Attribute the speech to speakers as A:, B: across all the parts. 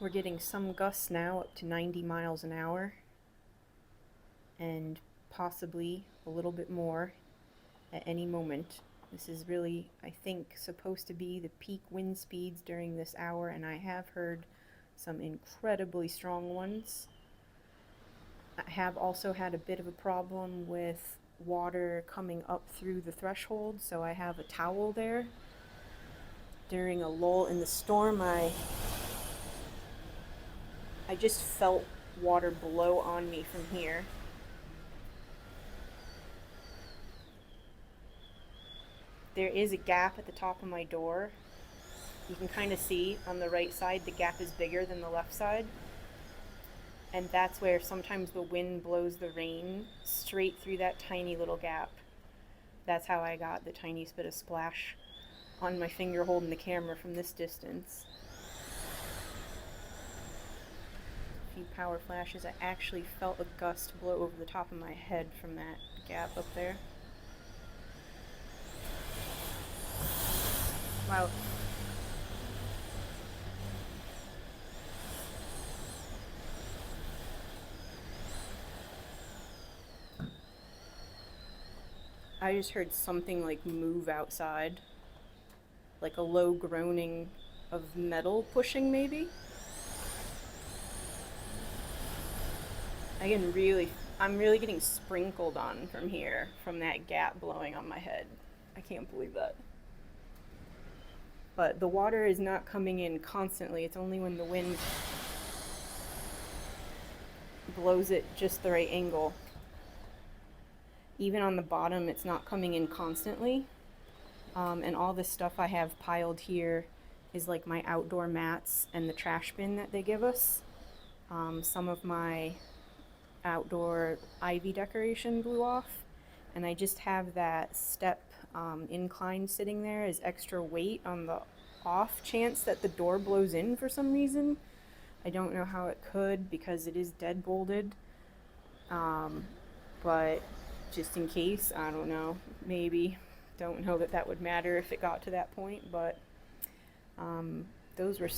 A: We're getting some gusts now up to 90 miles an hour, and possibly a little bit more at any moment. This is really, I think, supposed to be the peak wind speeds during this hour, and I have heard some incredibly strong ones. I have also had a bit of a problem with water coming up through the threshold, so I have a towel there. During a lull in the storm, I just felt water blow on me from here. There is a gap at the top of my door. You can kind of see on the right side the gap is bigger than the left side. And that's where sometimes the wind blows the rain straight through that tiny little gap. That's how I got the tiniest bit of splash on my finger holding the camera from this distance. A few power flashes. I actually felt a gust blow over the top of my head from that gap up there. Wow. I just heard something like move outside. Like a low groaning of metal pushing, maybe? I'm really getting sprinkled on from here, from that gap blowing on my head. I can't believe that. But the water is not coming in constantly. It's only when the wind blows it just the right angle. Even on the bottom, it's not coming in constantly. And all this stuff I have piled here is like my outdoor mats and the trash bin that they give us. Some of my outdoor ivy decoration blew off, and I just have that step incline sitting there as extra weight on the off chance that the door blows in for some reason. I don't know how it could because it is dead bolted, but just in case, I don't know, maybe. Don't know that that would matter if it got to that point, but those were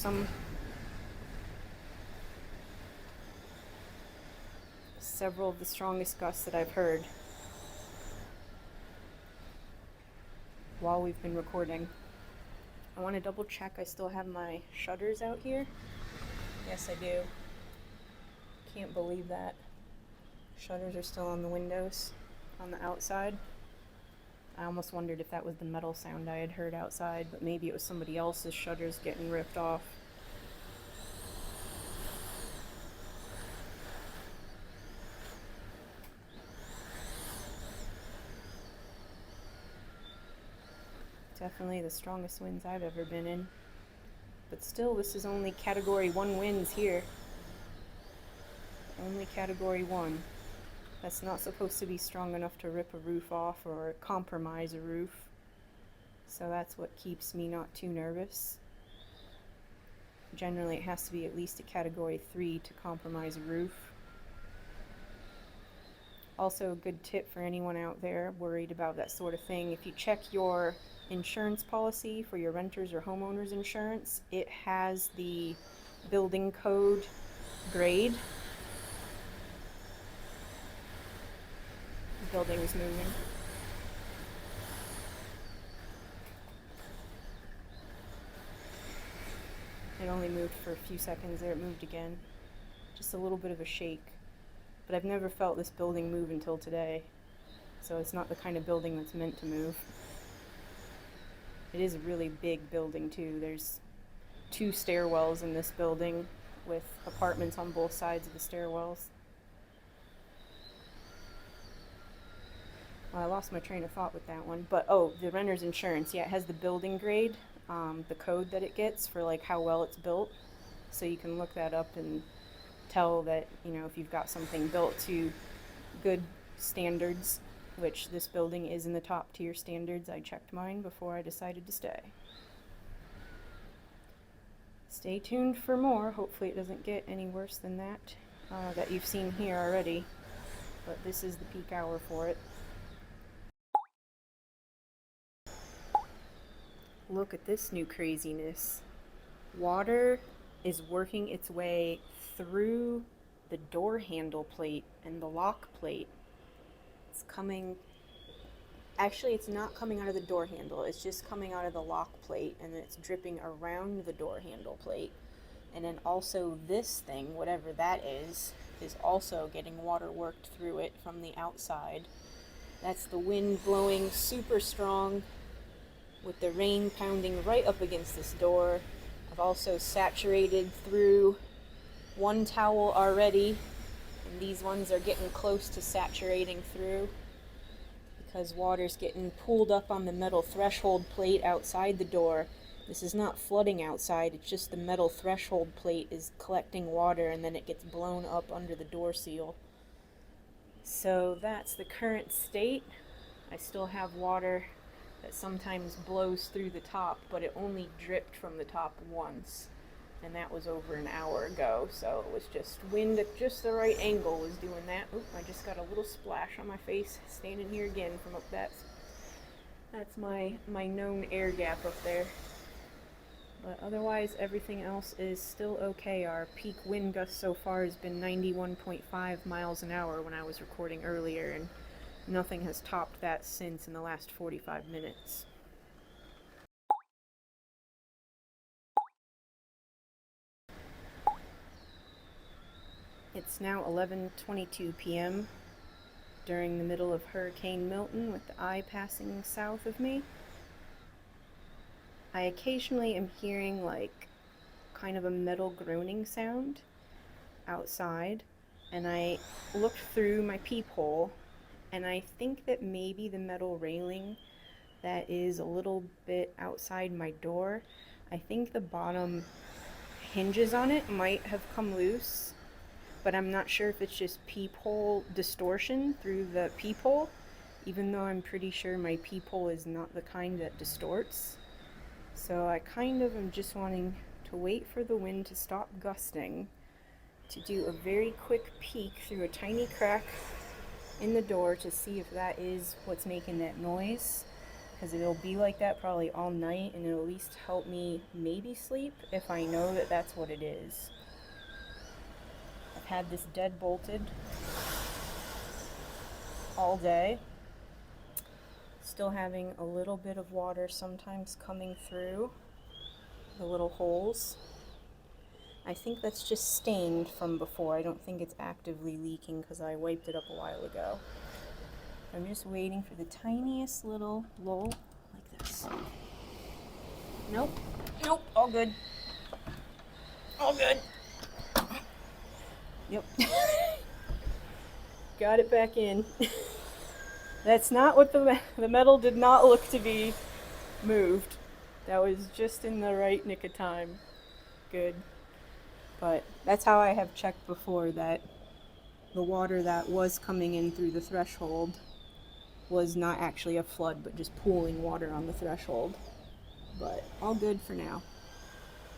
A: several of the strongest gusts that I've heard while we've been recording. I want to double check I still have my shutters out here. Yes, I do. Can't believe that. Shutters are still on the windows on the outside. I almost wondered if that was the metal sound I had heard outside, but maybe it was somebody else's shutters getting ripped off. Definitely the strongest winds I've ever been in. But still, this is only Category 1 winds here. Only Category 1. That's not supposed to be strong enough to rip a roof off or compromise a roof. So that's what keeps me not too nervous. Generally, it has to be at least a Category 3 to compromise a roof. Also, a good tip for anyone out there worried about that sort of thing, if you check your insurance policy for your renters or homeowners insurance, it has the building code grade. The building is moving. It only moved for a few seconds there, it moved again. Just a little bit of a shake. But I've never felt this building move until today. So it's not the kind of building that's meant to move. It is a really big building too. There's 2 stairwells in this building with apartments on both sides of the stairwells. Well, I lost my train of thought with that one. But oh, the renter's insurance. Yeah, it has the building grade, the code that it gets for like how well it's built. So you can look that up and tell that, you know, if you've got something built to good standards, which this building is in the top tier standards. I checked mine before I decided to stay. Stay tuned for more. Hopefully it doesn't get any worse than that that you've seen here already. But this is the peak hour for it. Look at this new craziness. Water is working its way through the door handle plate and the lock plate. It's coming. Actually, it's not coming out of the door handle, it's just coming out of the lock plate, and it's dripping around the door handle plate. And then also this thing, whatever that is also getting water worked through it from the outside. That's the wind blowing super strong with the rain pounding right up against this door. I've also saturated through one towel already, and these ones are getting close to saturating through because water's getting pooled up on the metal threshold plate outside the door. This is not flooding outside, it's just the metal threshold plate is collecting water and then it gets blown up under the door seal. So that's the current state. I still have water that sometimes blows through the top, but it only dripped from the top once, and that was over an hour ago, so it was just wind at just the right angle was doing that. Oop, I just got a little splash on my face standing here again from up that's my known air gap up there. But otherwise everything else is still okay. Our peak wind gust so far has been 91.5 miles an hour when I was recording earlier, and nothing has topped that since in the last 45 minutes. It's now 11:22 p.m. during the middle of Hurricane Milton with the eye passing south of me. I occasionally am hearing like kind of a metal groaning sound outside, and I looked through my peephole, and I think that maybe the metal railing that is a little bit outside my door, I think the bottom hinges on it might have come loose, but I'm not sure if it's just peephole distortion through the peephole, even though I'm pretty sure my peephole is not the kind that distorts. So I kind of am just wanting to wait for the wind to stop gusting to do a very quick peek through a tiny crack in the door to see if that is what's making that noise, because it'll be like that probably all night, and it'll at least help me maybe sleep if I know that that's what it is. I've had this dead bolted all day, still having a little bit of water sometimes coming through the little holes. I think that's just stained from before. I don't think it's actively leaking because I wiped it up a while ago. I'm just waiting for the tiniest little lull like this. Nope, all good. All good. Yep. Got it back in. That's not what the metal did not look to be moved. That was just in the right nick of time. Good. But that's how I have checked before, that the water that was coming in through the threshold was not actually a flood, but just pooling water on the threshold. But all good for now.